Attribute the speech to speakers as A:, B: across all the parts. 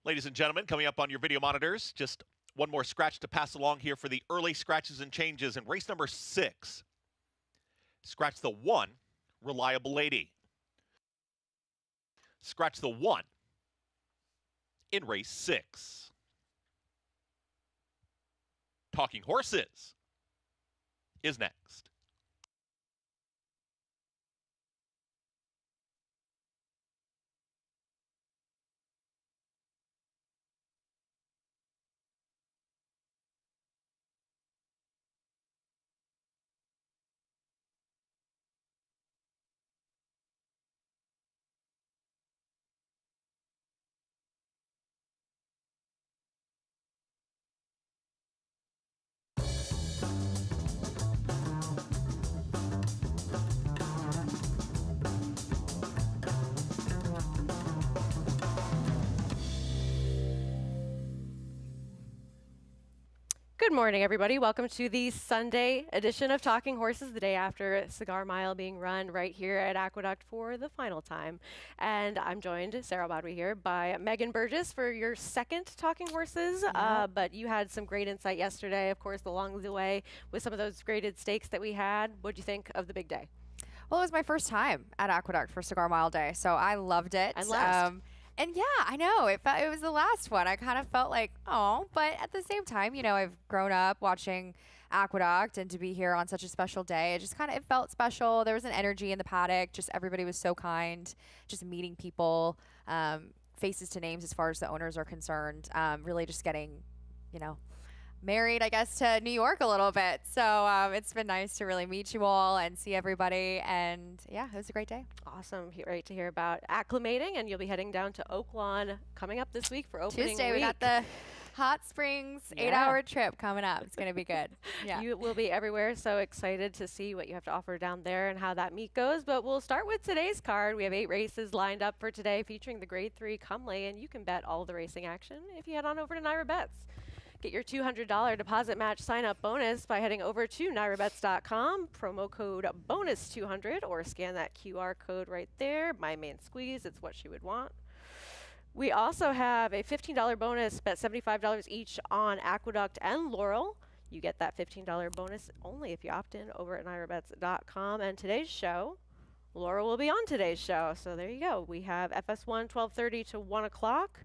A: Ladies and gentlemen, coming up on your video monitors, just one more scratch to pass along here for the early scratches and changes in race number 6. Scratch the 1, Reliable Lady. Scratch the 1 in race 6. Talking Horses is next.
B: Good morning, everybody. Welcome to the Sunday edition of Talking Horses, the day after Cigar Mile being run right here at Aqueduct for the final time. And I'm joined, Sarah Bodwy here, by Megan Burgess for your second Talking Horses. But you had some great insight yesterday, of course, along the way with some of those graded stakes that we had. What'd you think of the big day?
C: Well, it was my first time at Aqueduct for Cigar Mile Day, so I loved it.
B: And last.
C: And yeah, I know, it was the last one. I kind of felt like, oh, but at the same time, you know, I've grown up watching Aqueduct, and to be here on such a special day, it just kind of, it felt special. There was an energy in the paddock. Just everybody was so kind, just meeting people, faces to names as far as the owners are concerned. Really just getting, you know, married, I guess, to New York a little bit. So it's been nice to really meet you all and see everybody. And yeah, it was a great day.
B: Awesome. Great to hear about acclimating, and you'll be heading down to Oaklawn coming up this week for opening
C: Tuesday,
B: week.
C: we got the Hot Springs 8-hour trip coming up. It's going to be good. Yeah.
B: You will be everywhere, so excited to see what you have to offer down there and how that meet goes. But we'll start with today's card. We have 8 races lined up for today featuring the Grade 3 Comely, and you can bet all the racing action if you head on over to NYRA Bets. Get your $200 deposit match sign-up bonus by heading over to NYRABets.com, promo code BONUS200, or scan that QR code right there. My main squeeze, it's what she would want. We also have a $15 bonus, bet $75 each on Aqueduct and Laurel. You get that $15 bonus only if you opt in over at NYRABets.com. And today's show, Laurel will be on today's show. So there you go. We have FS1 12:30 to 1 o'clock.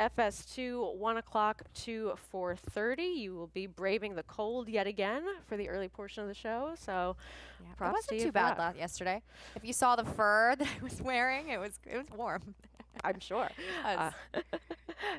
B: FS2 1 o'clock to 4:30. You will be braving the cold yet again for the early portion of the show. So
C: Yeah,
B: props
C: it wasn't
B: to you
C: too
B: for
C: bad
B: that.
C: yesterday. If you saw the fur that I was wearing, it was warm.
B: I'm sure.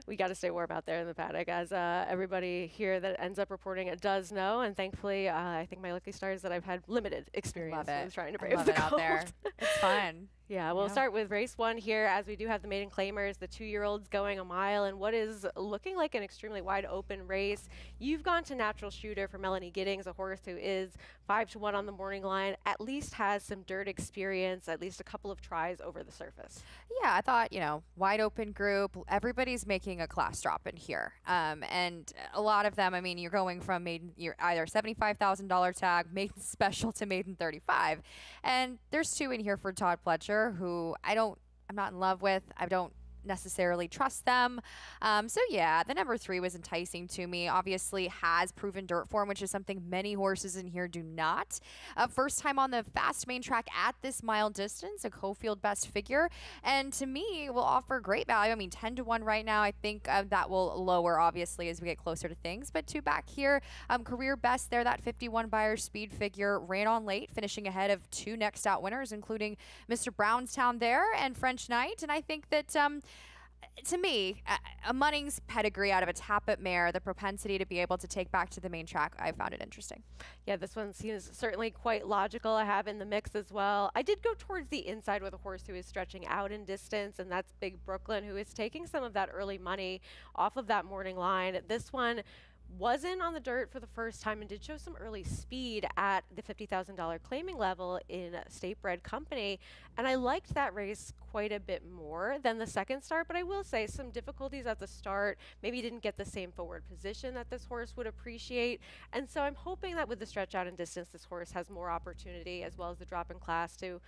B: We got to stay warm out there in the paddock, as everybody here that ends up reporting it does know. And thankfully, I think my lucky stars that I've had limited experience with trying to brave
C: love
B: the
C: it out
B: cold.
C: there. It's fun.
B: Yeah, we'll start with race 1 here, as we do have the maiden claimers, the 2-year-olds going a mile, and what is looking like an extremely wide open race. You've gone to Natural Shooter for Melanie Giddings, a horse who is 5-1 on the morning line, at least has some dirt experience, at least a couple of tries over the surface.
C: Yeah, I thought, you know, wide open group. Everybody's making a class drop in here. And a lot of them, I mean, you're going from maiden, you're either $75,000 tag, maiden special to maiden 35. And there's 2 in here for Todd Pletcher, who I'm not in love with. I don't necessarily trust them. So yeah, the number 3 was enticing to me. Obviously has proven dirt form, which is something many horses in here do not. First time on the fast main track at this mile distance, a Cofield best figure, and to me will offer great value. I mean, 10-1 right now. I think that will lower obviously as we get closer to things, but 2 back here, career best there. That 51 Beyer speed figure ran on late, finishing ahead of 2 next out winners, including Mr. Brownstown there and French Knight. And I think that to me, a Munnings pedigree out of a Tappet mare, the propensity to be able to take back to the main track, I found it interesting.
B: Yeah, this one seems certainly quite logical. I have in the mix as well. I did go towards the inside with a horse who is stretching out in distance, and that's Big Brooklyn, who is taking some of that early money off of that morning line. This one was in on the dirt for the first time and did show some early speed at the $50,000 claiming level in State Bred Company. And I liked that race quite a bit more than the second start, but I will say some difficulties at the start. Maybe didn't get the same forward position that this horse would appreciate. And so I'm hoping that with the stretch out and distance, this horse has more opportunity, as well as the drop in class, to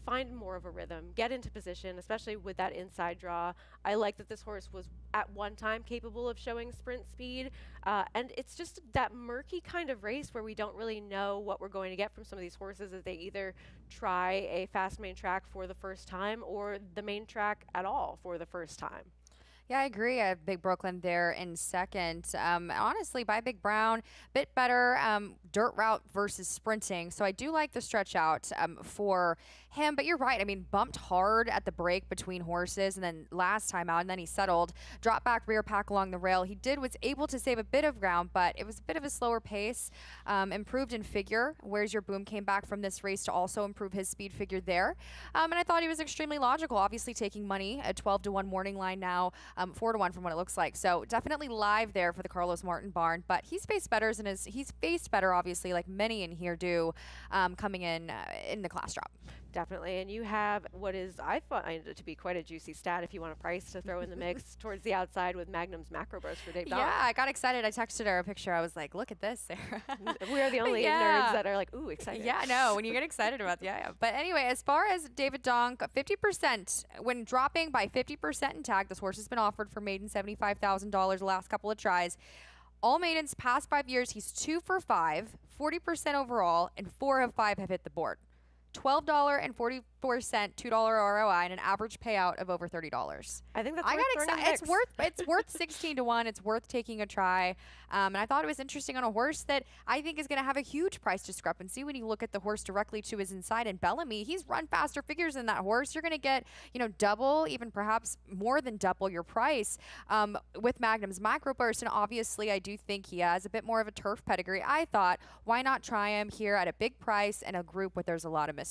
B: find more of a rhythm, get into position, especially with that inside draw. I like that this horse was at one time capable of showing sprint speed, and it's just that murky kind of race where we don't really know what we're going to get from some of these horses as they either try a fast main track for the first time or the main track at all for the first time.
C: Yeah, I agree. I have Big Brooklyn there in second. Honestly, by Big Brown, bit better dirt route versus sprinting. So I do like the stretch out for him. But you're right. I mean, bumped hard at the break between horses, and then last time out, and then he settled, drop back rear pack along the rail. Was able to save a bit of ground, but it was a bit of a slower pace. Improved in figure. Where's Your Boom came back from this race to also improve his speed figure there. And I thought he was extremely logical, obviously taking money at 12-1 morning line now. 4-1 from what it looks like. So definitely live there for the Carlos Martin barn, but he's faced better he's faced better, obviously, like many in here do, coming in the class drop.
B: Definitely. And you have what is, I find it to be quite a juicy stat if you want a price to throw in the mix towards the outside with Magnum's Macro Burst for Dave Donk.
C: Yeah, I got excited. I texted her a picture. I was like, look at this, Sarah.
B: We are the only nerds that are like, ooh, excited.
C: Yeah, no, when you get excited about yeah. But anyway, as far as David Donk, 50%, when dropping by 50% in tag, this horse has been offered for maiden $75,000 the last couple of tries. All maidens past 5 years, he's 2 for 5, 40% overall, and 4 of 5 have hit the board. $12.44, $2 ROI, and an average payout of over $30.
B: I think that's
C: It's worth 16-1. It's worth taking a try. And I thought it was interesting on a horse that I think is going to have a huge price discrepancy when you look at the horse directly to his inside. And Bellamy, he's run faster figures than that horse. You're going to get, double, even perhaps more than double your price with Magnum's Macro Burst. And obviously, I do think he has a bit more of a turf pedigree. I thought, why not try him here at a big price and a group where there's a lot of mystery?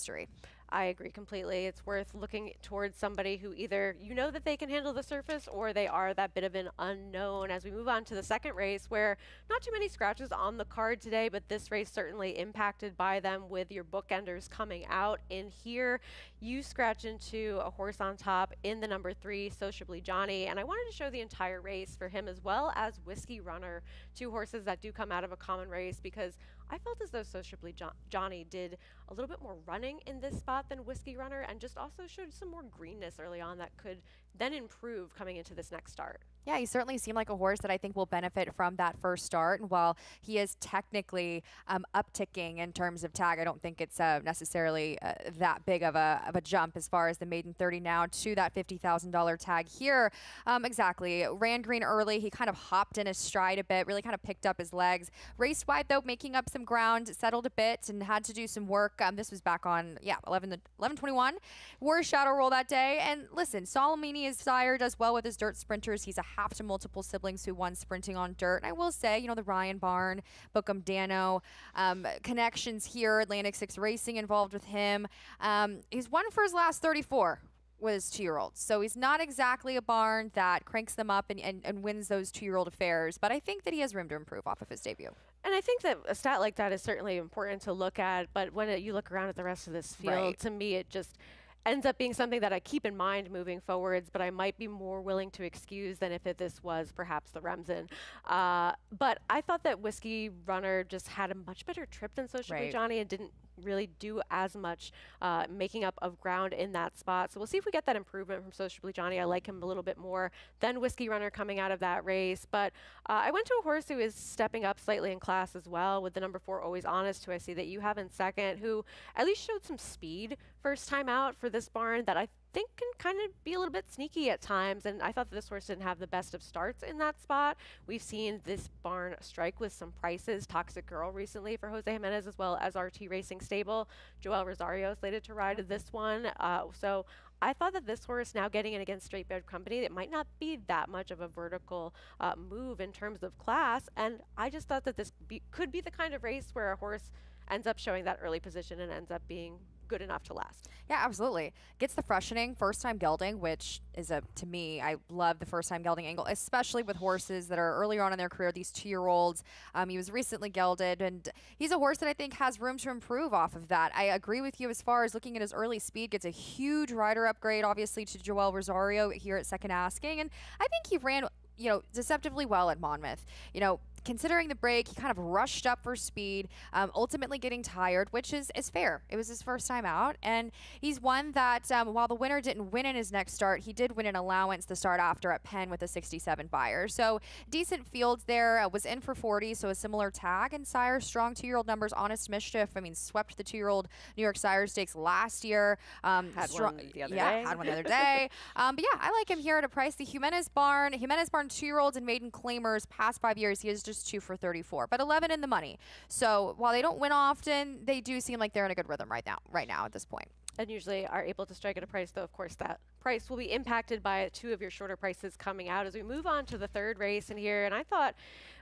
B: I agree completely. It's worth looking towards somebody who either that they can handle the surface or they are that bit of an unknown as we move on to the second race, where not too many scratches on the card today, but this race certainly impacted by them with your bookenders coming out. In here, you scratch into a horse on top in the number 3, Sociably Johnny, and I wanted to show the entire race for him as well as Whiskey Runner, 2 horses that do come out of a common race, because I felt as though Sociably Johnny did a little bit more running in this spot than Whiskey Runner, and just also showed some more greenness early on that could then improve coming into this next start.
C: Yeah, he certainly seemed like a horse that I think will benefit from that first start. And while he is technically upticking in terms of tag, I don't think it's necessarily that big of a jump as far as the maiden 30 now to that $50,000 tag here. Exactly. Ran green early. He kind of hopped in his stride a bit, really kind of picked up his legs. Raced wide, though, making up some ground, settled a bit, and had to do some work. This was back on, 11:21. Wore a shadow roll that day. And listen, Solomini, his sire, does well with his dirt sprinters. He's a half to multiple siblings who won sprinting on dirt. And I will say, the Ryan Barn, Bookham Dano, connections here, Atlantic 6 Racing involved with him. He's won for his last 34 with his 2-year-olds. So he's not exactly a barn that cranks them up and wins those 2-year-old affairs. But I think that he has room to improve off of his debut.
B: And I think that a stat like that is certainly important to look at. But when you look around at the rest of this field, to me, it just ends up being something that I keep in mind moving forwards, but I might be more willing to excuse than if this was perhaps the Remsen. But I thought that Whiskey Runner just had a much better trip than Sociably Johnny and didn't really do as much making up of ground in that spot. So we'll see if we get that improvement from Sociably Johnny. I like him a little bit more than Whiskey Runner coming out of that race. But I went to a horse who is stepping up slightly in class as well with the number 4, Always Honest, who I see that you have in second, who at least showed some speed first time out for this barn that I think can kind of be a little bit sneaky at times, and I thought that this horse didn't have the best of starts in that spot. We've seen this barn strike with some prices. Toxic Girl recently for Jose Jimenez, as well as RT Racing Stable. Joel Rosario slated to ride this one. So I thought that this horse now getting in against Straight Bred Company, it might not be that much of a vertical move in terms of class, and I just thought that this could be the kind of race where a horse ends up showing that early position and ends up being good enough to last.
C: Yeah, absolutely. Gets the freshening, first time gelding, which is to me, I love the first time gelding angle, especially with horses that are earlier on in their career, these 2-year-olds. He was recently gelded, and he's a horse that I think has room to improve off of that. I agree with you as far as looking at his early speed, gets a huge rider upgrade, obviously, to Joel Rosario here at second asking, and I think he ran deceptively well at Monmouth. considering the break, he kind of rushed up for speed, ultimately getting tired, which is fair. It was his first time out, and he's one that while the winner didn't win in his next start, he did win an allowance the start after at Penn with a 67 Beyer. So decent fields there. Was in for 40, so a similar tag. And Sire, strong 2-year-old numbers. Honest Mischief, I mean, swept the 2-year-old New York Sire Stakes last year.
B: Had one the other day.
C: Had one the other day. But yeah, I like him here at a price. The Jimenez Barn 2-year-olds and maiden claimers past 5 years, he is just 2 for 34, but 11 in the money. So while they don't win often, they do seem like they're in a good rhythm right now at this point.
B: And usually are able to strike at a price, though of course that price will be impacted by 2 of your shorter prices coming out as we move on to the third race in here. And I thought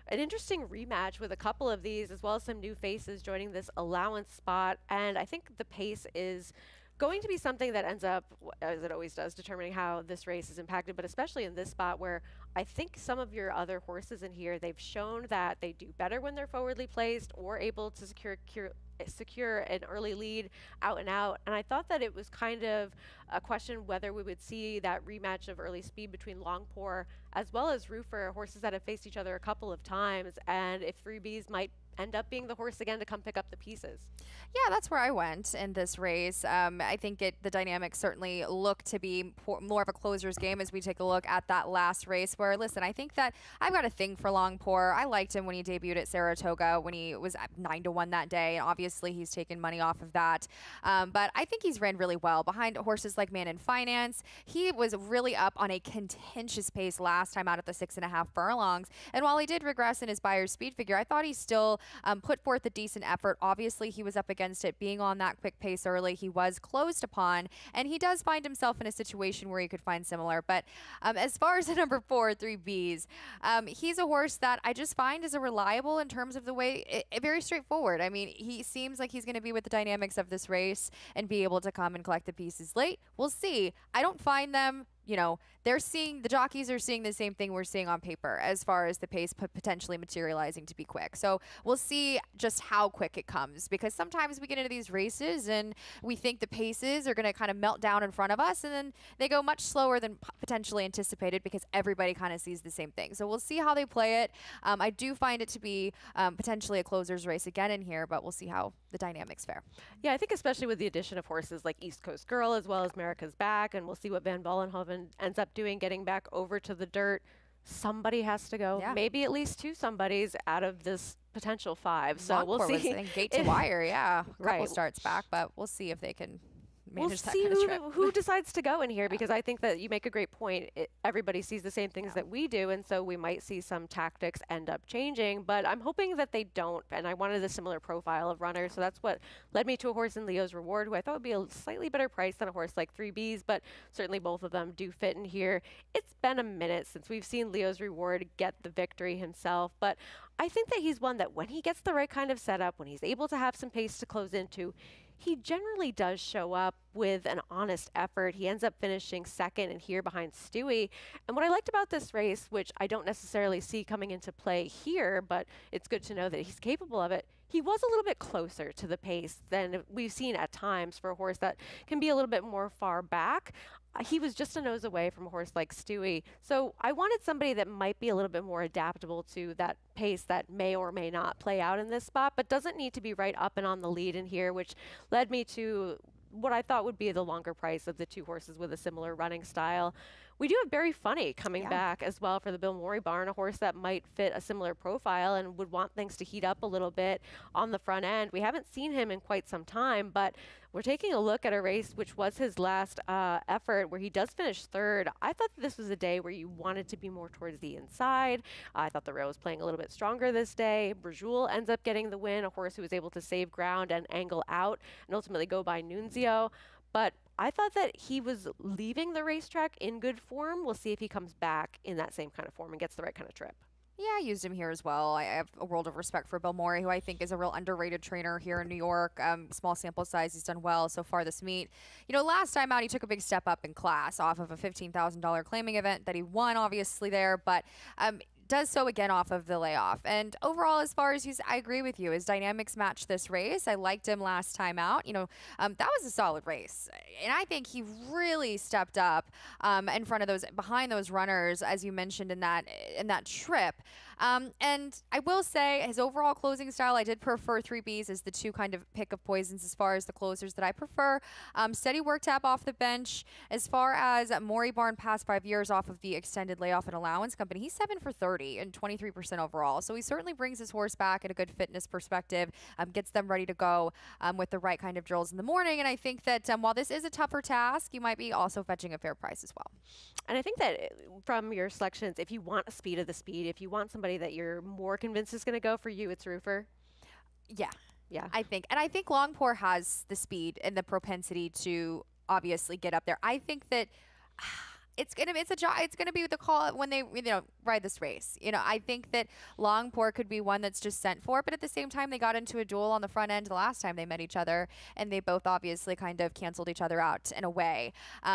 B: an interesting rematch with a couple of these, as well as some new faces joining this allowance spot. And I think the pace is going to be something that ends up, as it always does, determining how this race is impacted, but especially in this spot where I think some of your other horses in here, they've shown that they do better when they're forwardly placed or able to secure an early lead out and out. And I thought that it was kind of a question whether we would see that rematch of early speed between Longpour as well as Roofer, horses that have faced each other a couple of times, and if Freebies might end up being the horse again to come pick up the pieces.
C: Yeah, that's where I went in this race. I think the dynamics certainly look to be more of a closer's game as we take a look at that last race where, listen, I think that I've got a thing for Longpour. I liked him when he debuted at Saratoga when he was at 9-1 that day, and obviously he's taken money off of that. But I think he's ran really well behind horses like Man in Finance. He was really up on a contentious pace last time out at the 6.5 furlongs. And while he did regress in his Beyer's speed figure, I thought he still put forth a decent effort. Obviously, he was up against it being on that quick pace early. He was closed upon, and he does find himself in a situation where he could find similar. But as far as the number 4, 3Bs, he's a horse that I just find is a reliable in terms of the way, very straightforward. I mean, he seems like he's going to be with the dynamics of this race and be able to come and collect the pieces late. We'll see. I don't find them, the jockeys are seeing the same thing we're seeing on paper as far as the pace potentially materializing to be quick. So we'll see just how quick it comes, because sometimes we get into these races and we think the paces are going to kind of melt down in front of us, and then they go much slower than potentially anticipated because everybody kind of sees the same thing. So we'll see how they play it. I do find it to be potentially a closer's race again in here, but we'll see how the dynamics fare.
B: Yeah, I think especially with the addition of horses like East Coast Girl as well as America's Back, and we'll see what Van Vollenhoven ends up doing, getting back over to the dirt. Somebody has to go.
C: Yeah.
B: Maybe at least 2 somebodies out of this potential 5. So
C: Longpour
B: we'll
C: was,
B: see.
C: I think, gate to wire, yeah. A couple
B: Right.
C: starts back, but we'll see if they can manage
B: We'll
C: that
B: see
C: kind of trip.
B: who decides to go in here, because I think that you make a great point. Everybody sees the same things that we do, and so we might see some tactics end up changing, but I'm hoping that they don't, and I wanted a similar profile of runner, so that's what led me to a horse in Leo's Reward, who I thought would be a slightly better price than a horse like 3Bs, but certainly both of them do fit in here. It's been a minute since we've seen Leo's Reward get the victory himself, but I think that he's one that when he gets the right kind of setup, when he's able to have some pace to close into, he generally does show up with an honest effort. He ends up finishing second and here behind Stewie. And what I liked about this race, which I don't necessarily see coming into play here, but it's good to know that he's capable of it, he was a little bit closer to the pace than we've seen at times for a horse that can be a little bit more far back. He was just a nose away from a horse like Stewie. So I wanted somebody that might be a little bit more adaptable to that pace that may or may not play out in this spot, but doesn't need to be right up and on the lead in here, which led me to what I thought would be the longer price of the 2 horses with a similar running style. We do have Very Funny coming back as well for the Bill Morey barn, a horse that might fit a similar profile and would want things to heat up a little bit on the front end. We haven't seen him in quite some time, but we're taking a look at a race which was his last effort, where he does finish 3rd. I thought that this was a day where you wanted to be more towards the inside. I thought the rail was playing a little bit stronger this day. Brajul ends up getting the win, a horse who was able to save ground and angle out and ultimately go by Nunzio. But I thought that he was leaving the racetrack in good form. We'll see if he comes back in that same kind of form and gets the right kind of trip.
C: Yeah, I used him here as well. I have a world of respect for Bill Morey, who I think is a real underrated trainer here in New York. Small sample size, he's done well so far this meet. Last time out, he took a big step up in class off of a $15,000 claiming event that he won, obviously, there. But does so again off of the layoff. And overall, as far as I agree with you, his dynamics match this race. I liked him last time out. That was a solid race. And I think he really stepped up in front of behind those runners, as you mentioned in that trip. And I will say his overall closing style, I did prefer 3Bs as the two kind of pick of poisons as far as the closers that I prefer. Steady work tap off the bench. As far as Maury Barn past 5 years off of the extended layoff and allowance company, he's 7 for 30 and 23% overall. So he certainly brings his horse back at a good fitness perspective, gets them ready to go with the right kind of drills in the morning. And I think that while this is a tougher task, you might be also fetching a fair price as well.
B: And I think that from your selections, if you want a speed of the speed, if you want somebody that you're more convinced is going to go for you, it's Roofer.
C: Yeah.
B: Yeah.
C: I think Longpour has the speed and the propensity to obviously get up there. I think that it's gonna be the call when they ride this race. I think that Longpour could be one that's just sent for, but at the same time they got into a duel on the front end the last time they met each other, and they both obviously kind of canceled each other out in a way,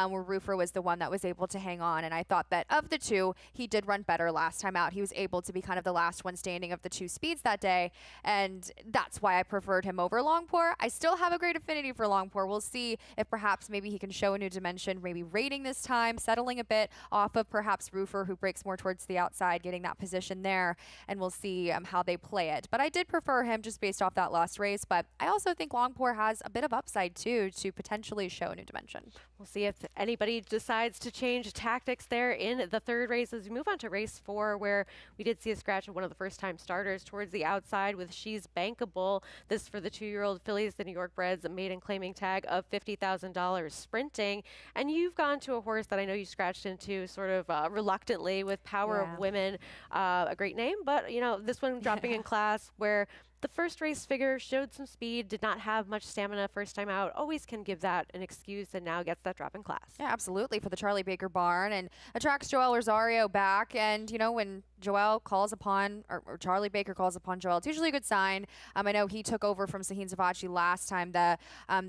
C: where Roofer was the one that was able to hang on. And I thought that of the two, he did run better last time out. He was able to be kind of the last one standing of the two speeds that day, and that's why I preferred him over Longpour. I still have a great affinity for Longpour. We'll see if perhaps maybe he can show a new dimension, maybe rating this time, settling a bit off of perhaps Roofer, who breaks more towards the outside, getting that position there, and we'll see how they play it. But I did prefer him just based off that last race, but I also think Longpour has a bit of upside too to potentially show a new dimension.
B: We'll see if anybody decides to change tactics there in the third race as we move on to race 4, where we did see a scratch of one of the first-time starters towards the outside with She's Bankable. This for the 2-year-old fillies, the New York Breds, a maiden claiming tag of $50,000 sprinting. And you've gone to a horse that I know you scratched into sort of reluctantly with Power of Women, a great name, but this one dropping in class where the first race figure showed some speed, did not have much stamina first time out, always can give that an excuse, and now gets that drop in class.
C: Yeah, absolutely, for the Charlie Baker barn, and attracts Joel Rosario back. And when Joel calls upon, or Charlie Baker calls upon Joel, it's usually a good sign. I know he took over from Sahin Zavachi last time that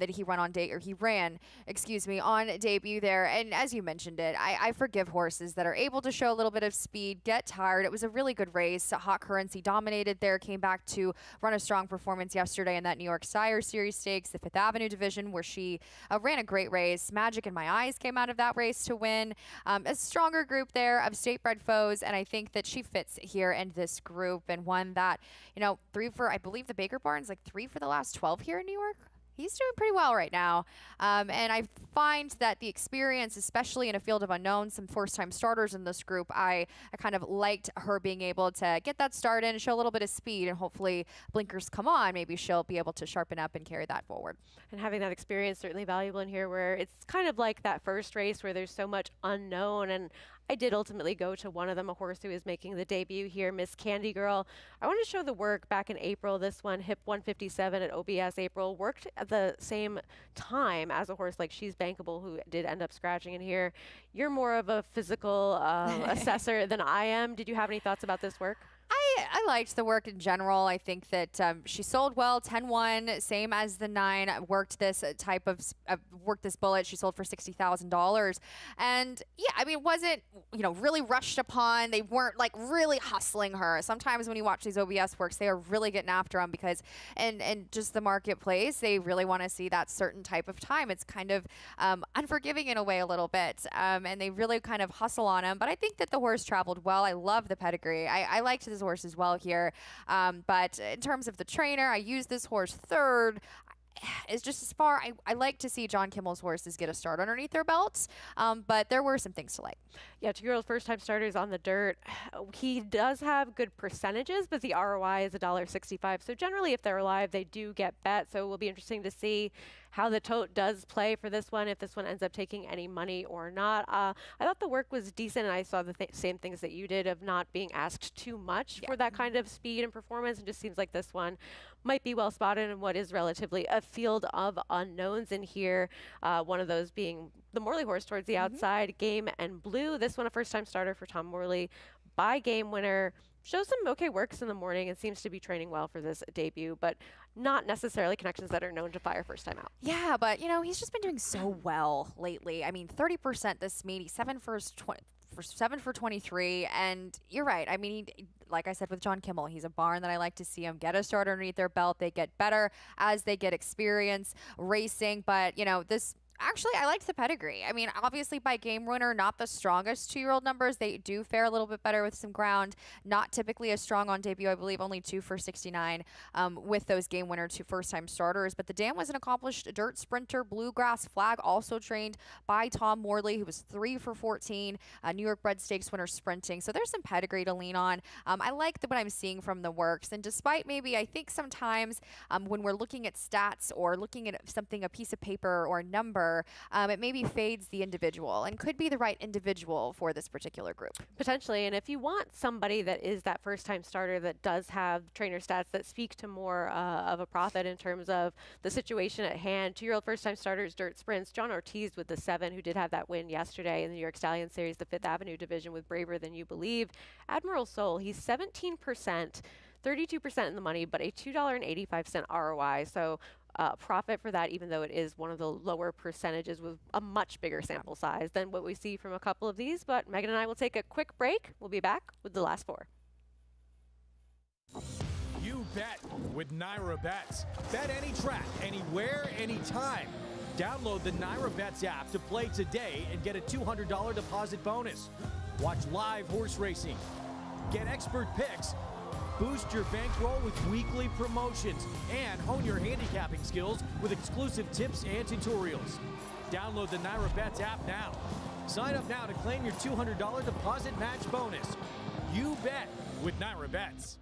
C: he ran on debut there. And as you mentioned it, I forgive horses that are able to show a little bit of speed, get tired. It was a really good race. Hot Currency dominated there, came back to run a strong performance yesterday in that New York Sire Series Stakes, the Fifth Avenue division, where she ran a great race. Magic in My Eyes came out of that race to win. A stronger group there of state-bred foes, and I think that she fits here in this group, and one that, 3 for, I believe the Baker barn's like 3 for the last 12 here in New York. He's doing pretty well right now. And I find that the experience, especially in a field of unknowns, some first-time starters in this group, I kind of liked her being able to get that start in and show a little bit of speed, and hopefully blinkers come on. Maybe she'll be able to sharpen up and carry that forward.
B: And having that experience certainly valuable in here, where it's kind of like that first race where there's so much unknown. And I did ultimately go to one of them, a horse who is making the debut here, Miss Candy Girl. I wanted to show the work back in April. This one, hip 157 at OBS April, worked at the same time as a horse like She's Bankable, who did end up scratching in here. You're more of a physical assessor than I am. Did you have any thoughts about this work?
C: I liked the work in general. I think that she sold well, 10-1, same as the 9. Worked this worked this bullet. She sold for $60,000, and yeah, I mean, it wasn't really rushed upon. They weren't like really hustling her. Sometimes when you watch these OBS works, they are really getting after them because, and just the marketplace, they really want to see that certain type of time. It's kind of unforgiving in a way a little bit, and they really kind of hustle on him. But I think that the horse traveled well. I love the pedigree. I liked this horse as well here. But in terms of the trainer, I used this horse third. Is just as far. I like to see John Kimmel's horses get a start underneath their belts, but there were some things to like.
B: Yeah, 2-year-old first-time starters on the dirt. He does have good percentages, but the ROI is $1.65. So generally, if they're alive, they do get bet. So it will be interesting to see how the tote does play for this one, if this one ends up taking any money or not. I thought the work was decent, and I saw the same things that you did of not being asked too much for that kind of speed and performance. It just seems like this one might be well spotted in what is relatively a field of unknowns in here. One of those being the Morley horse towards the outside, Game and Blue. This one a first-time starter for Tom Morley, by Game winner. Shows some okay works in the morning and seems to be training well for this debut, but not necessarily connections that are known to fire first time out.
C: Yeah, but he's just been doing so well lately. I mean, 30% this meet, 7 for 23, and you're right. I mean, like I said with John Kimmel, he's a barn that I like to see him get a start underneath their belt. They get better as they get experience racing, but this Actually, I liked the pedigree. I mean, obviously by game winner, not the strongest 2-year-old numbers. They do fare a little bit better with some ground. Not typically as strong on debut. I believe only 2 for 69 with those game winner to first-time starters. But the dam was an accomplished dirt sprinter. Bluegrass flag also trained by Tom Morley, who was 3 for 14. New York bred stakes winner sprinting. So there's some pedigree to lean on. I like what I'm seeing from the works. And despite maybe, I think sometimes when we're looking at stats or looking at something, a piece of paper or a number, it maybe fades the individual and could be the right individual for this particular group.
B: Potentially, and if you want somebody that is that first-time starter that does have trainer stats that speak to more of a profit in terms of the situation at hand, 2-year-old first-time starters, dirt sprints, John Ortiz with the 7, who did have that win yesterday in the New York Stallion Series, the Fifth Avenue division with Braver Than You Believe. Admiral Soul, he's 17%, 32% in the money, but a $2.85 ROI. So profit for that, even though it is one of the lower percentages with a much bigger sample size than what we see from a couple of these. But Megan and I will take a quick break. We'll be back with the last 4.
D: You bet with Naira Bets. Bet any track, anywhere, anytime. Download the Naira Bets app to play today and get a $200 deposit bonus. Watch live horse racing. Get expert picks. Boost your bankroll with weekly promotions and hone your handicapping skills with exclusive tips and tutorials. Download the Naira Bets app now. Sign up now to claim your $200 deposit match bonus. You bet with Naira Bets.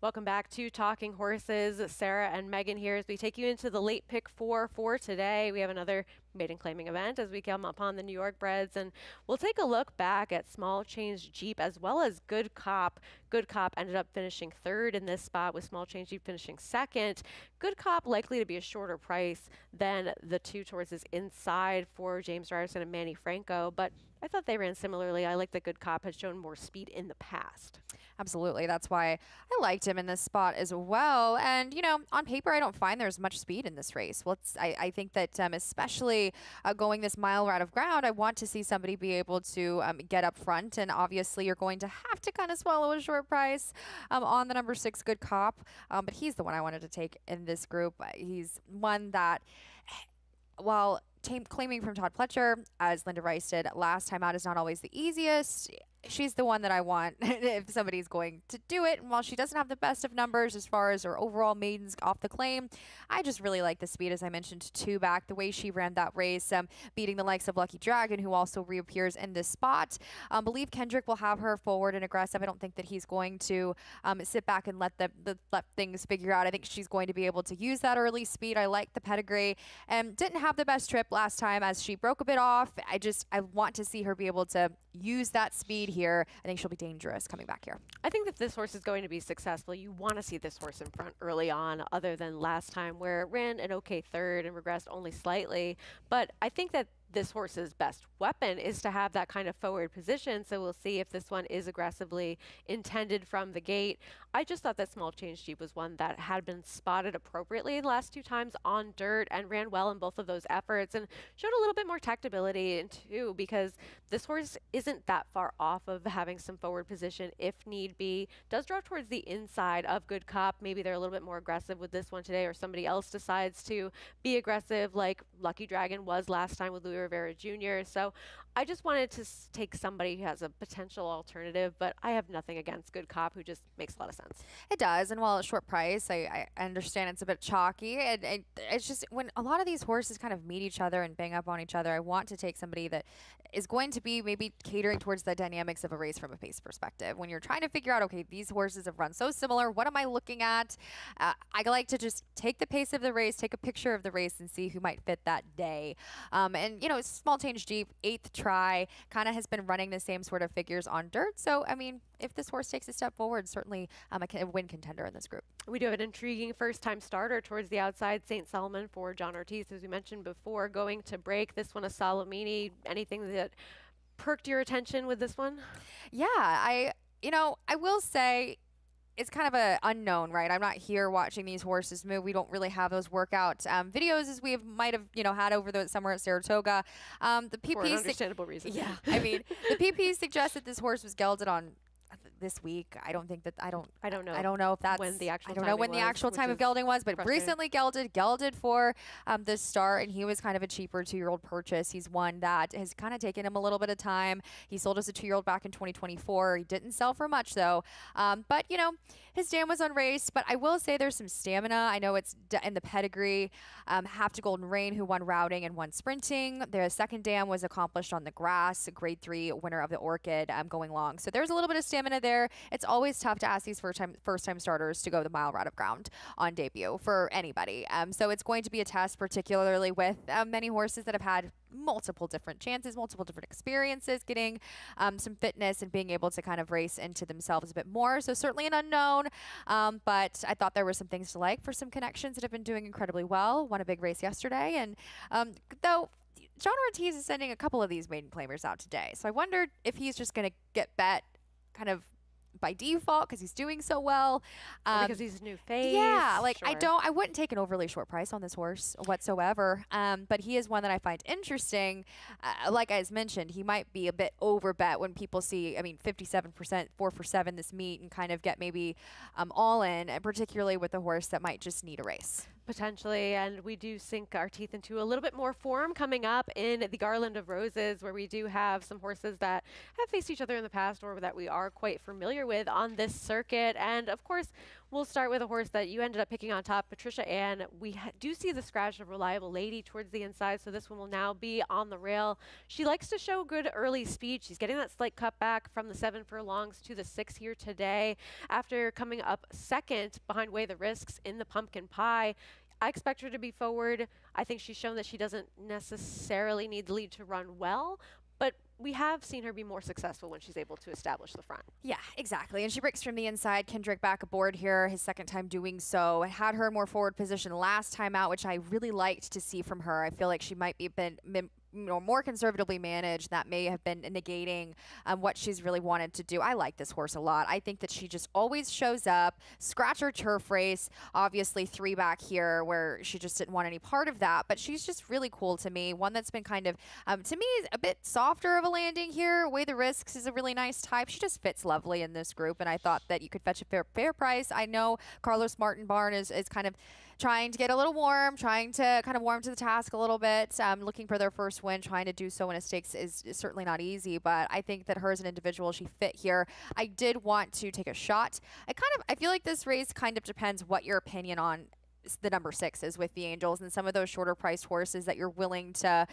B: Welcome back to Talking Horses. Sarah and Megan here as we take you into the late pick 4 for today. We have another maiden claiming event as we come upon the New York breds, and we'll take a look back at Small Change Jeep as well as Good Cop. Good Cop ended up finishing 3rd in this spot with Small Change Jeep finishing 2nd. Good Cop likely to be a shorter price than the 2 horses inside for James Ryerson and Manny Franco, but I thought they ran similarly. I like that Good Cop has shown more speed in the past.
C: Absolutely. That's why I liked him in this spot as well. And, you know, on paper, I don't find there's much speed in this race. Well, I think that especially going this mile route of ground, I want to see somebody be able to get up front. And obviously, you're going to have to kind of swallow a short price on the number 6, Good Cop. But he's the one I wanted to take in this group. He's one that, while claiming from Todd Pletcher, as Linda Rice did last time out, is not always the easiest. She's the one that I want if somebody's going to do it. And while she doesn't have the best of numbers as far as her overall maidens off the claim, I just really like the speed, as I mentioned, 2 back, the way she ran that race, beating the likes of Lucky Dragon, who also reappears in this spot. Believe Kendrick will have her forward and aggressive. I don't think that he's going to sit back and let things figure out. I think she's going to be able to use that early speed. I like the pedigree, and didn't have the best trip last time as she broke a bit off. I want to see her be able to use that speed here. I think she'll be dangerous coming back here.
B: I think if this horse is going to be successful, you want to see this horse in front early on, other than last time where it ran an okay 3rd and regressed only slightly. But I think that this horse's best weapon is to have that kind of forward position. So we'll see if this one is aggressively intended from the gate. I just thought that Small Change Jeep was one that had been spotted appropriately the last 2 times on dirt and ran well in both of those efforts and showed a little bit more tactability too, because this horse isn't that far off of having some forward position if need be. Does draw towards the inside of Good Cop. Maybe they're a little bit more aggressive with this one today, or somebody else decides to be aggressive like Lucky Dragon was last time with Louis Rivera Jr. So I just wanted to take somebody who has a potential alternative, but I have nothing against Good Cop, who just makes a lot of sense.
C: It does, and while it's short price, I understand it's a bit chalky. It's just when a lot of these horses kind of meet each other and bang up on each other, I want to take somebody that is going to be maybe catering towards the dynamics of a race from a pace perspective. When you're trying to figure out, okay, these horses have run so similar, what am I looking at? I like to just take the pace of the race, take a picture of the race, and see who might fit that day. And, you know, Small Change Jeep, 8th try, kind of has been running the same sort of figures on dirt. So, I mean, if this horse takes a step forward, certainly a win contender in this group.
B: We do have an intriguing first-time starter towards the outside, St. Solomon for John Ortiz, as we mentioned before, going to break. This one, a Salamini. Anything that perked your attention with this one?
C: Yeah, I will say it's kind of a unknown, right? I'm not here watching these horses move. We don't really have those workout videos as we might have, had over the summer at Saratoga. The PP
B: For an understandable reason.
C: Yeah, I mean, the PP suggests that this horse was gelded on this week. I don't think that I don't
B: know.
C: I don't know if that's
B: when the actual
C: I don't know when the actual time of gelding was, but recently gelded for this start, and he was kind of a cheaper 2-year-old purchase. He's one that has kind of taken him a little bit of time. He sold as a 2-year-old back in 2024. He didn't sell for much though, but his dam was unraced. But I will say there's some stamina. I know it's in the pedigree. Half to Golden Rain, who won routing and won sprinting. Their second dam was accomplished on the grass, a grade 3 winner of the Orchid, going long. So there's a little bit of stamina there. It's always tough to ask these first-time starters to go the mile route of ground on debut for anybody. So it's going to be a test, particularly with many horses that have had multiple different chances, multiple different experiences, getting some fitness and being able to kind of race into themselves a bit more. So certainly an unknown, but I thought there were some things to like for some connections that have been doing incredibly well. Won a big race yesterday, and though John Ortiz is sending a couple of these maiden claimers out today. So I wondered if he's just going to get bet kind of by default because he's doing so well.
B: Because he's a new face.
C: Yeah,
B: Sure.
C: I wouldn't take an overly short price on this horse whatsoever. But he is one that I find interesting. Like I mentioned, he might be a bit over bet when people see, 57%, 4 for 7 this meet and kind of get maybe all in, particularly with a horse that might just need a race.
B: Potentially, and we do sink our teeth into a little bit more form coming up in the Garland of Roses, where we do have some horses that have faced each other in the past or that we are quite familiar with on this circuit. And of course, we'll start with a horse that you ended up picking on top, Patricia Ann. We do see the scratch of Reliable Lady towards the inside, so this one will now be on the rail. She likes to show good early speed. She's getting that slight cutback from the 7 furlongs to the 6 here today after coming up second behind Weigh the Risks in the Pumpkin Pie. I expect her to be forward. I think she's shown that she doesn't necessarily need the lead to run well, but we have seen her be more successful when she's able to establish the front.
C: Yeah, exactly. And she breaks from the inside. Kendrick back aboard here, his second time doing so. Had her in more forward position last time out, which I really liked to see from her. I feel like she might be more conservatively managed. That may have been negating what she's really wanted to do. I like this horse a lot. I think that she just always shows up. Scratcher turf race, obviously 3 back here where she just didn't want any part of that, but she's just really cool to me. One that's been kind of, to me, a bit softer of a landing here. Weigh the Risks is a really nice type. She just fits lovely in this group, and I thought that you could fetch a fair price. I know Carlos Martin Barn is kind of trying to get a little warm, trying to kind of warm to the task a little bit, looking for their first win, trying to do so in a stakes is certainly not easy, but I think that her as an individual, she fit here. I did want to take a shot. I feel like this race kind of depends what your opinion on the number 6 is with the Angels and some of those shorter priced horses that you're willing to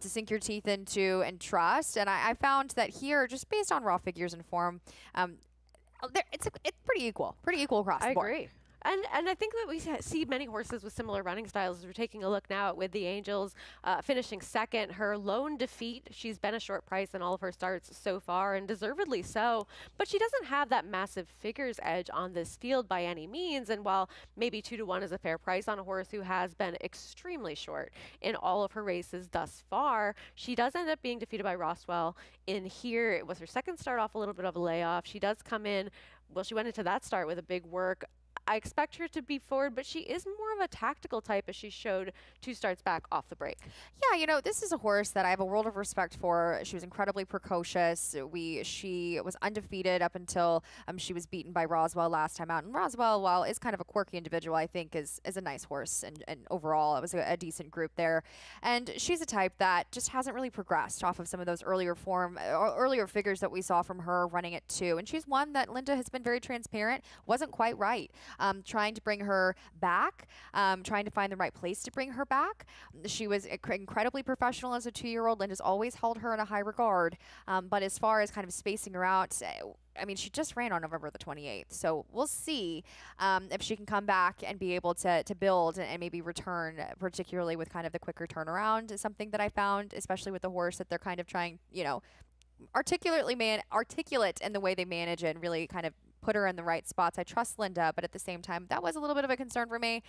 C: sink your teeth into and trust. And I found that here, just based on raw figures and form, it's pretty equal across the board.
B: I agree. And I think that we see many horses with similar running styles. As we're taking a look now at With the Angels, finishing second. Her lone defeat, she's been a short price in all of her starts so far, and deservedly so. But she doesn't have that massive figures edge on this field by any means. And while maybe 2-1 is a fair price on a horse who has been extremely short in all of her races thus far, she does end up being defeated by Roswell in here. It was her second start off a little bit of a layoff. She does come in, well, she went into that start with a big work. I expect her to be forward, but she is more of a tactical type, as she showed 2 starts back off the break.
C: Yeah, this is a horse that I have a world of respect for. She was incredibly precocious. She was undefeated up until she was beaten by Roswell last time out. And Roswell, while is kind of a quirky individual, I think is a nice horse. And overall, it was a decent group there. And she's a type that just hasn't really progressed off of some of those earlier figures that we saw from her running at 2. And she's one that Linda has been very transparent, wasn't quite right. Trying to bring her back, trying to find the right place to bring her back. She was incredibly professional as a 2-year-old. Linda's always held her in a high regard. But as far as kind of spacing her out, she just ran on November the 28th. So we'll see if she can come back and be able to build and maybe return, particularly with kind of the quicker turnaround is something that I found, especially with the horse that they're kind of trying, articulate in the way they manage it and really kind of put her in the right spots. I trust Linda, but at the same time, that was a little bit of a concern for me.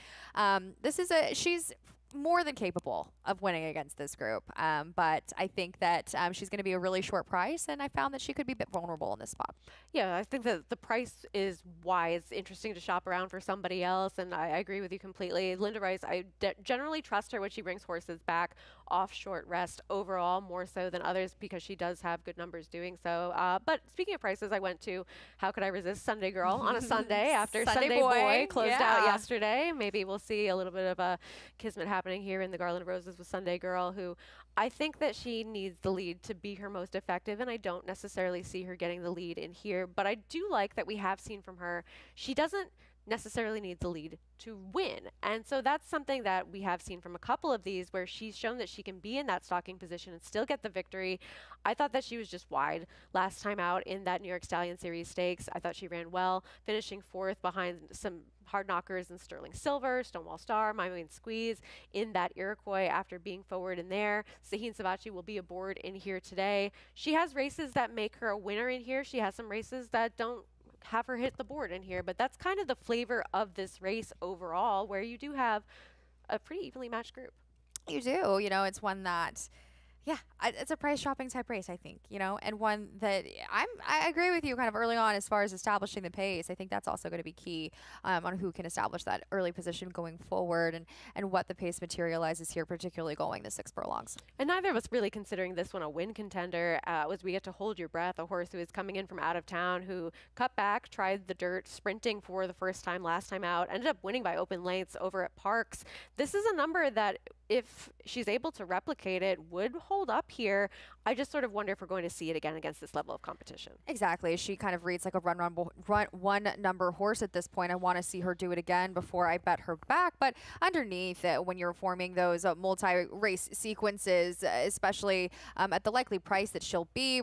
C: She's more than capable of winning against this group, but I think that she's going to be a really short price, and I found that she could be a bit vulnerable in this spot.
B: Yeah, I think that the price is why it's interesting to shop around for somebody else, and I agree with you completely. Linda Rice, I generally trust her when she brings horses back off short rest overall, more so than others, because she does have good numbers doing so. But speaking of prices, I went to How Could I Resist Sunday Girl on a Sunday after Sunday Boy closed out yesterday. Maybe we'll see a little bit of a kismet happening here in the Garland of Roses with Sunday Girl, who I think that she needs the lead to be her most effective, and I don't necessarily see her getting the lead in here. But I do like that we have seen from her, she doesn't necessarily need the lead to win. And so that's something that we have seen from a couple of these where she's shown that she can be in that stalking position and still get the victory. I thought that she was just wide last time out in that New York Stallion Series Stakes. I thought she ran well, finishing 4th behind some hard knockers in Sterling Silver, Stonewall Star, My Main Squeeze in that Iroquois after being forward in there. Sahin Savachi will be aboard in here today. She has races that make her a winner in here. She has some races that don't have her hit the board in here, but that's kind of the flavor of this race overall, where you do have a pretty evenly matched group.
C: You do. It's one that, it's a price shopping type race, I think, and one that I agree with you kind of early on as far as establishing the pace. I think that's also going to be key on who can establish that early position going forward and what the pace materializes here, particularly going the 6 furlongs.
B: And neither of us really considering this one a win contender was We Get to Hold Your Breath, a horse who is coming in from out of town, who cut back, tried the dirt, sprinting for the first time last time out, ended up winning by open lengths over at Parks. This is a number that, if she's able to replicate it, would hold up here. I just sort of wonder if we're going to see it again against this level of competition.
C: Exactly. She kind of reads like a one number horse at this point. I want to see her do it again before I bet her back. But underneath it, when you're forming those multi-race sequences, especially at the likely price that she'll be,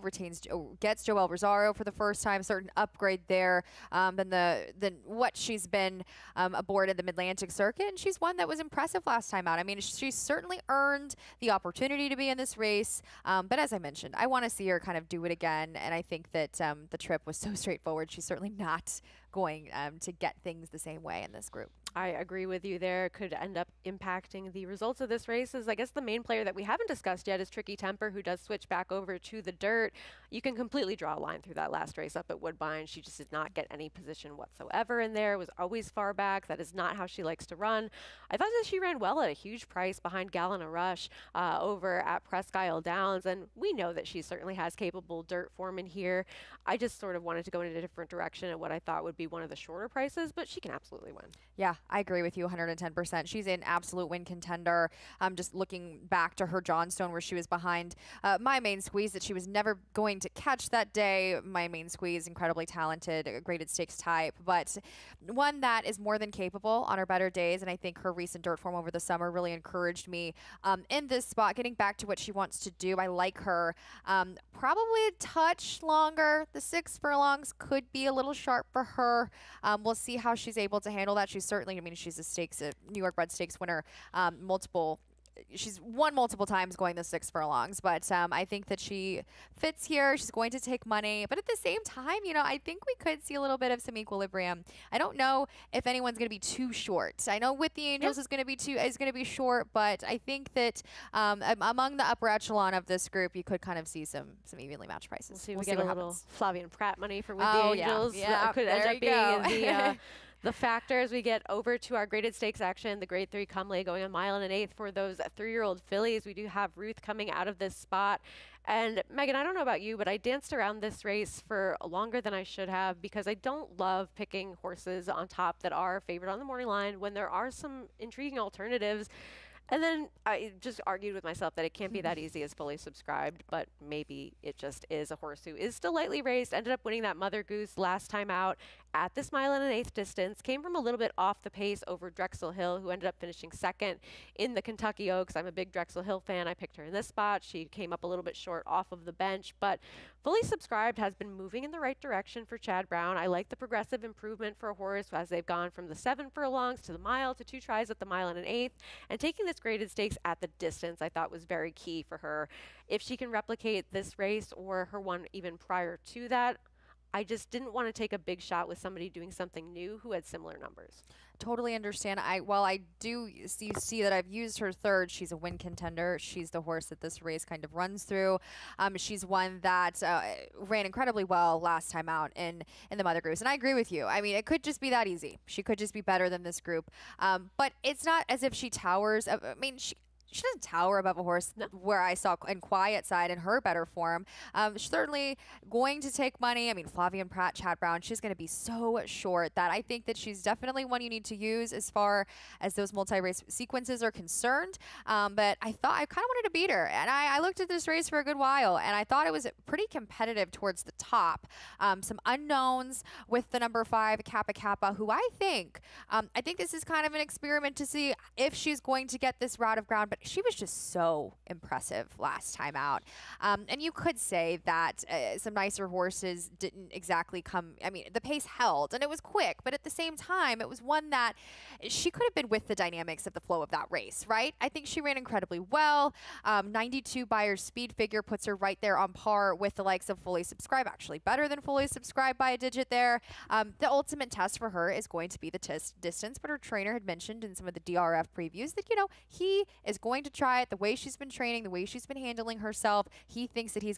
C: gets Joelle Rosario for the first time, certain upgrade there than what she's been aboard in the Mid-Atlantic circuit. And she's one that was impressive last time out. I mean, she's certainly earned the opportunity to be in this race. But as I mentioned, I want to see her kind of do it again. And I think that the trip was so straightforward. She's certainly not going to get things the same way in this group.
B: I agree with you there. Could end up impacting the results of this race. Is I guess the main player that we haven't discussed yet is Tricky Temper, who does switch back over to the dirt. You can completely draw a line through that last race up at Woodbine. She just did not get any position whatsoever in there. Was always far back. That is not how she likes to run. I thought that she ran well at a huge price behind Galena Rush over at Presque Isle Downs, and we know that she certainly has capable dirt form in here. I just sort of wanted to go in a different direction at what I thought would be one of the shorter prices, but she can absolutely win.
C: Yeah, I agree with you 110%. She's an absolute win contender. Just looking back to her Johnstone where she was behind My Main Squeeze that she was never going to catch that day. My Main Squeeze, incredibly talented, graded stakes type, but one that is more than capable on her better days. And I think her recent dirt form over the summer really encouraged me in this spot, getting back to what she wants to do. I like her. Probably a touch longer. The 6 furlongs could be a little sharp for her. We'll see how she's able to handle that. She's certainly, she's a New York Bred Stakes winner, she's won multiple times going the 6 furlongs, but I think that she fits here. She's going to take money, but at the same time, I think we could see a little bit of some equilibrium. I don't know if anyone's going to be too short. I know With the Angels is going to be short, but I think that among the upper echelon of this group, you could kind of see some evenly matched prices.
B: We'll get a little Flavian Pratt money for With the Angels.
C: Yeah,
B: that could end up being the factors. We get over to our graded stakes action, the Grade 3 Cumley going 1 mile and 1/8 for those 3-year-old fillies. We do have Ruth coming out of this spot. And Megan, I don't know about you, but I danced around this race for longer than I should have because I don't love picking horses on top that are favored on the morning line when there are some intriguing alternatives. And then I just argued with myself that it can't be that easy as Fully Subscribed, but maybe it just is a horse who is still lightly raced, ended up winning that Mother Goose last time out, at this 1.125 distance, came from a little bit off the pace over Drexel Hill, who ended up finishing second in the Kentucky Oaks. I'm a big Drexel Hill fan. I picked her in this spot. She came up a little bit short off of the bench, but Fully Subscribed has been moving in the right direction for Chad Brown. I like the progressive improvement for a horse as they've gone from the 7 furlongs to the mile to 2 tries at the 1.125. And taking this graded stakes at the distance I thought was very key for her. If she can replicate this race or her one even prior to that, I just didn't want to take a big shot with somebody doing something new who had similar numbers.
C: Totally understand. While I do see that I've used her third, she's a win contender. She's the horse that this race kind of runs through. She's one that ran incredibly well last time out in the mother groups. And I agree with you. I mean, it could just be that easy. She could just be better than this group. But it's not as if she towers. I mean, she doesn't tower above a horse where I saw in Quiet Side in her better form. She's certainly going to take money. I mean, Flavien Prat, Chad Brown, she's going to be so short that I think that she's definitely one you need to use as far as those multi-race sequences are concerned. But I thought I kind of wanted to beat her. And I looked at this race for a good while, and I thought it was pretty competitive towards the top. Some unknowns with the number 5, Kappa Kappa, who I think this is kind of an experiment to see if she's going to get this route of ground. But she was just so impressive last time out. And you could say that some nicer horses didn't exactly come. I mean, the pace held and it was quick, but at the same time, it was one that she could have been with the dynamics of the flow of that race, right? I think she ran incredibly well. 92 Beyers speed figure puts her right there on par with the likes of Fully Subscribed, actually better than Fully Subscribed by a digit there. The ultimate test for her is going to be the distance, but her trainer had mentioned in some of the DRF previews that, he is going to try it the way she's been training, the way she's been handling herself. He thinks that she's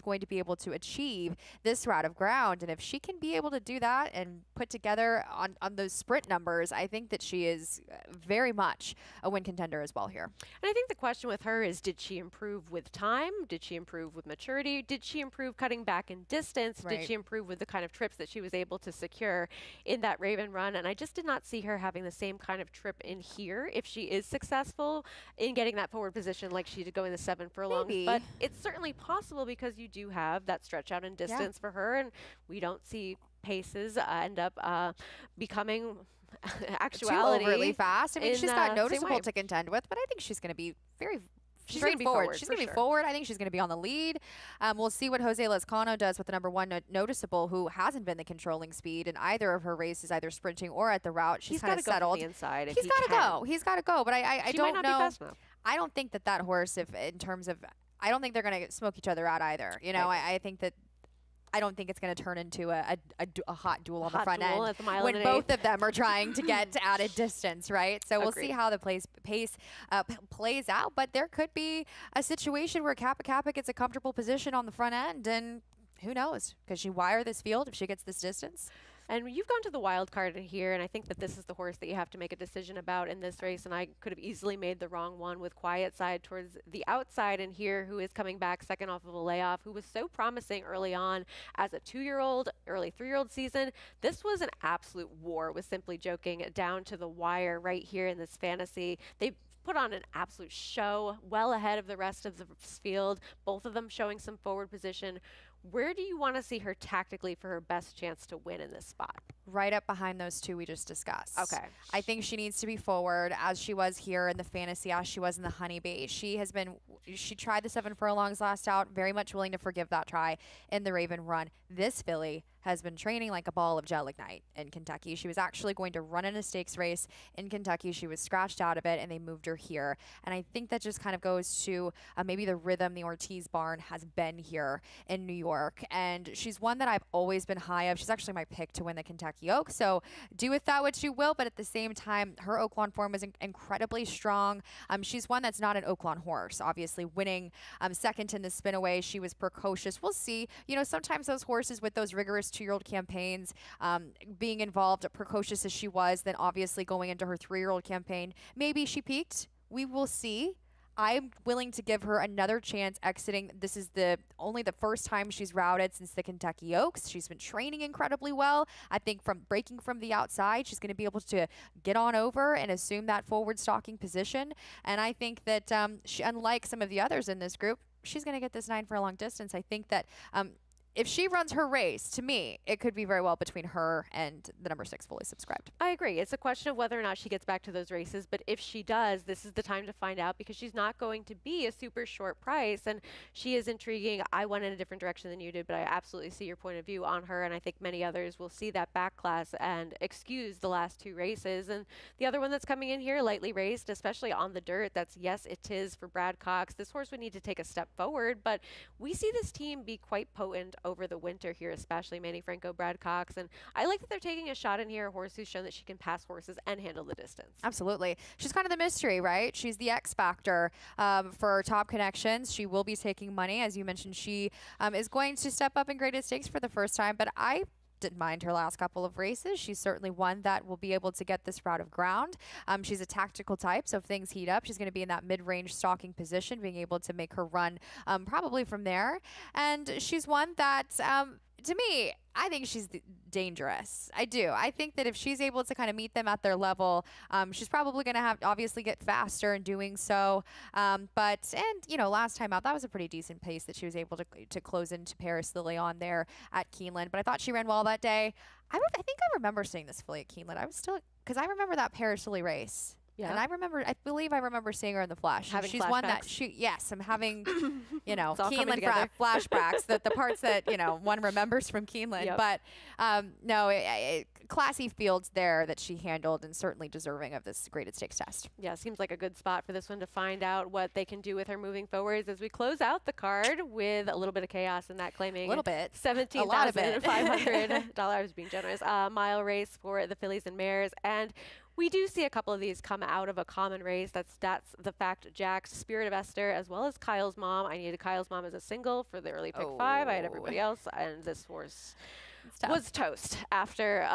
C: going to be able to achieve this route of ground. And if she can be able to do that and put together on those sprint numbers, I think that she is very much a win contender as well here.
B: And I think the question with her is, did she improve with time? Did she improve with maturity? Did she improve cutting back in distance?
C: Right.
B: Did she improve with the kind of trips that she was able to secure in that Raven run? And I just did not see her having the same kind of trip in here if she is successful in getting that forward position like she did going the 7 furlongs.
C: Maybe.
B: But it's certainly possible because you do have that stretch out in distance for her, and we don't see paces end up becoming actuality.
C: Too overly fast. I mean, she's not
B: same
C: noticeable
B: way.
C: to contend with, but I think she's going to be She's
B: gonna
C: going
B: be
C: forward.
B: forward,
C: She's
B: for
C: going to be
B: sure.
C: forward. I think she's going to be on the lead. We'll see what Jose Lezcano does with the number 1 noticeable, who hasn't been the controlling speed in either of her races, either sprinting or at the route. She's
B: He's
C: kind
B: got
C: of
B: to go
C: settled.
B: from the inside. If
C: He's
B: he
C: got to
B: can.
C: go. He's got to go. But I
B: She
C: don't
B: might not
C: know.
B: be fast enough.
C: I don't think that horse, if in terms of, I don't think they're going to smoke each other out either. I think that. I don't think it's going to turn into a hot duel on the
B: Hot
C: front
B: duel
C: end
B: at the mile
C: when
B: and
C: both
B: 1/8.
C: of them are trying to get to added distance, right? So we'll see
B: Agreed.
C: how the pace plays out. But there could be a situation where Kappa Kappa gets a comfortable position on the front end, and who knows? Could she wire this field if she gets this distance?
B: And you've gone to the wild card in here, and I think that this is the horse that you have to make a decision about in this race. And I could have easily made the wrong one with Quiet Side towards the outside in here, who is coming back second off of a layoff, who was so promising early on as a 2-year-old, early 3-year-old season. This was an absolute war with Simply Joking down to the wire right here in this fantasy. They put on an absolute show, well ahead of the rest of the field, both of them showing some forward position. Where do you want to see her tactically for her best chance to win in this spot?
C: Right up behind those two we just discussed.
B: Okay.
C: I think she needs to be forward as she was here in the fantasy, as she was in the Honeybee. She tried the 7 furlongs last out, very much willing to forgive that try in the Raven run. This filly has been training like a ball of gelignite in Kentucky. She was actually going to run in a stakes race in Kentucky. She was scratched out of it, and they moved her here. And I think that just kind of goes to maybe the rhythm the Ortiz barn has been here in New York. And she's one that I've always been high of. She's actually my pick to win the Kentucky Oaks. So do with that what you will, but at the same time, her Oaklawn form is incredibly strong. She's one that's not an Oaklawn horse, obviously winning second in the spin away. She was precocious. We'll see. Sometimes those horses with those rigorous 2-year-old campaigns, being involved, precocious as she was, then obviously going into her 3-year-old campaign, maybe she peaked. We will see. I'm willing to give her another chance exiting. This is only the first time she's routed since the Kentucky Oaks. She's been training incredibly well. I think from breaking from the outside, she's going to be able to get on over and assume that forward stalking position. And I think that she, unlike some of the others in this group, she's going to get this 9 furlong distance. I think that if she runs her race, to me, it could be very well between her and the number 6 Fully Subscribed.
B: I agree. It's a question of whether or not she gets back to those races, but if she does, this is the time to find out because she's not going to be a super short price, and she is intriguing. I went in a different direction than you did, but I absolutely see your point of view on her, and I think many others will see that back class and excuse the last 2 races. And the other one that's coming in here, lightly raced, especially on the dirt, that's Yes It Is for Brad Cox. This horse would need to take a step forward, but we see this team be quite potent over the winter here, especially Manny Franco, Brad Cox. And I like that they're taking a shot in here, a horse who's shown that she can pass horses and handle the distance.
C: Absolutely. She's kind of the mystery, right? She's the X factor for Top Connections. She will be taking money. As you mentioned, she is going to step up in graded stakes for the first time, but I didn't mind her last couple of races. She's certainly one that will be able to get this route of ground. She's a tactical type, so if things heat up, she's going to be in that mid-range stalking position, being able to make her run probably from there. And she's one that, to me, I think she's dangerous. I do. I think that if she's able to kind of meet them at their level, she's probably going to have obviously get faster in doing so. And you know, last time out, that was a pretty decent pace that she was able to close into Paris Lily on there at Keeneland. But I thought she ran well that day. I think I remember seeing this filly at Keeneland. I was still, because I remember that Paris Lily race.
B: Yeah.
C: And I believe I remember seeing her in the flash.
B: Having
C: She's one that
B: flashbacks?
C: yes, I'm having, you know,
B: It's all coming
C: Keeneland
B: together.
C: flashbacks, the parts that, you know, one remembers from Keeneland.
B: Yep.
C: But no, classy fields there that she handled and certainly deserving of this graded stakes test.
B: Yeah, seems like a good spot for this one to find out what they can do with her moving forwards as we close out the card with a little bit of chaos in that claiming
C: A little bit.
B: $17,500. I was being generous. Mile race for the fillies and mares. And we do see a couple of these come out of a common race. That's the Fact Jack's Spirit of Esther, as well as Kyle's Mom. I needed Kyle's Mom as a single for the early pick 5. I had everybody else, and this horse was toast after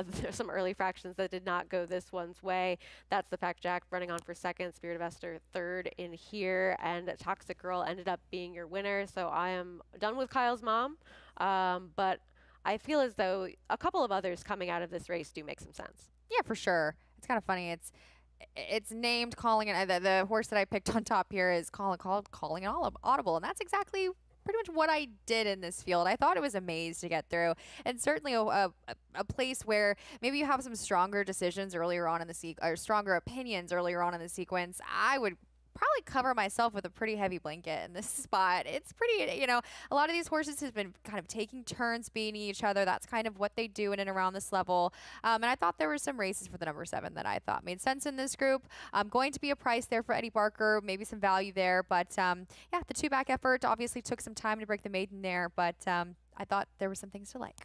B: there's some early fractions that did not go this one's way. That's the Fact Jack running on for second, Spirit of Esther third in here, and Toxic Girl ended up being your winner. So I am done with Kyle's Mom, but I feel as though a couple of others coming out of this race do make some sense.
C: Yeah, for sure. It's kind of funny. It's named Calling It. The horse that I picked on top here is Calling It Audible, and that's exactly pretty much what I did in this field. I thought it was a maze to get through, and certainly a place where maybe you have some stronger decisions earlier on in the or stronger opinions earlier on in the sequence. I would probably cover myself with a pretty heavy blanket in this spot. It's pretty, you know, a lot of these horses have been kind of taking turns beating each other. That's kind of what they do in and around this level. And I thought there were some races for the number 7 that I thought made sense in this group. Going to be a price there for Eddie Barker, maybe some value there. But yeah, the 2-back effort obviously took some time to break the maiden there, but I thought there were some things to like.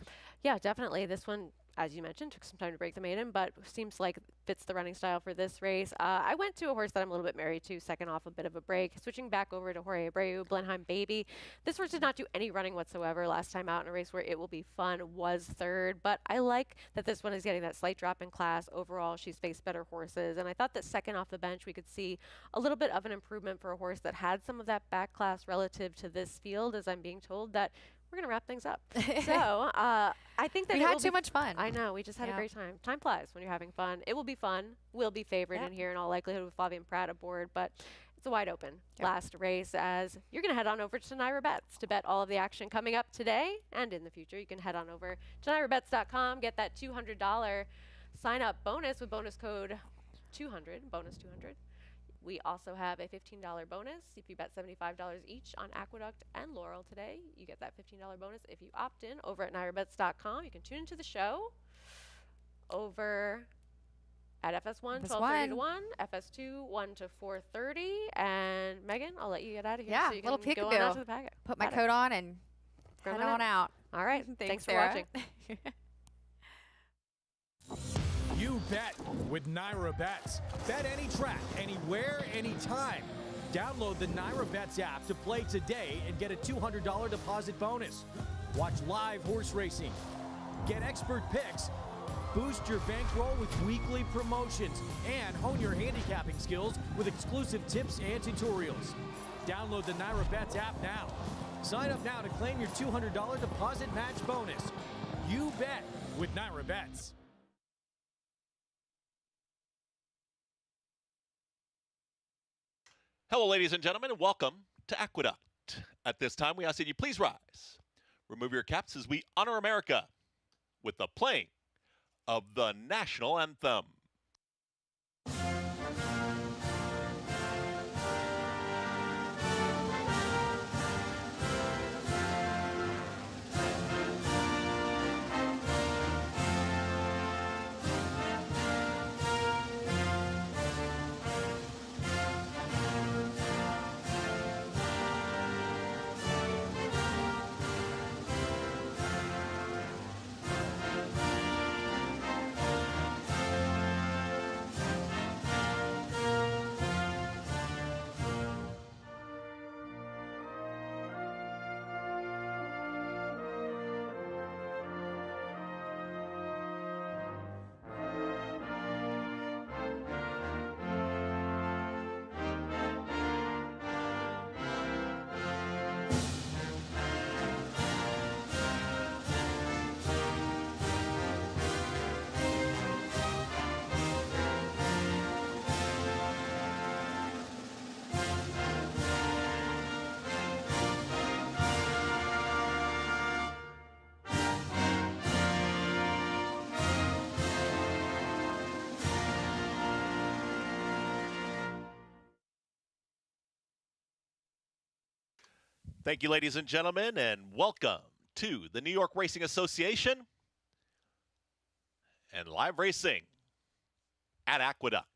B: Yeah, definitely. This one, as you mentioned, took some time to break the maiden, but seems like fits the running style for this race. I went to a horse that I'm a little bit married to, second off a bit of a break. Switching back over to Jorge Abreu, Blenheim Baby. This horse did not do any running whatsoever last time out in a race where It Will Be Fun was third, but I like that this one is getting that slight drop in class. Overall, she's faced better horses, and I thought that second off the bench we could see a little bit of an improvement for a horse that had some of that back class relative to this field, as I'm being told that we're going to wrap things up. So I think that
C: we had too much fun.
B: I know. We just had a great time. Time flies when you're having fun. It Will Be Fun. Will be favored in here in all likelihood with Flavian Pratt aboard, but it's a wide open last race as you're going to head on over to Naira Bets to bet all of the action coming up today and in the future. You can head on over to NairaBets.com, get that $200 sign up bonus with bonus code 200, bonus 200. We also have a $15 bonus if you bet $75 each on Aqueduct and Laurel today. You get that $15 bonus if you opt in over at NairaBets.com. You can tune into the show over at FS1, 12:30 to 1, FS2, 1 to 4:30. And Megan, I'll let you get out of here.
C: Yeah,
B: so you
C: little
B: can go on out to the packet.
C: Put my coat on and head on out.
B: All right. Thanks for
C: Sarah.
B: watching.
D: You bet with Naira Bets. Bet any track, anywhere, anytime. Download the Naira Bets app to play today and get a $200 deposit bonus. Watch live horse racing. Get expert picks. Boost your bankroll with weekly promotions and hone your handicapping skills with exclusive tips and tutorials. Download the Naira Bets app now. Sign up now to claim your $200 deposit match bonus. You bet with Naira Bets.
A: Hello, ladies and gentlemen, and welcome to Aqueduct. At this time, we ask that you please rise Remove your caps as we honor America with the playing of the national anthem. Thank you, ladies and gentlemen, and welcome to the New York Racing Association and live racing at Aqueduct.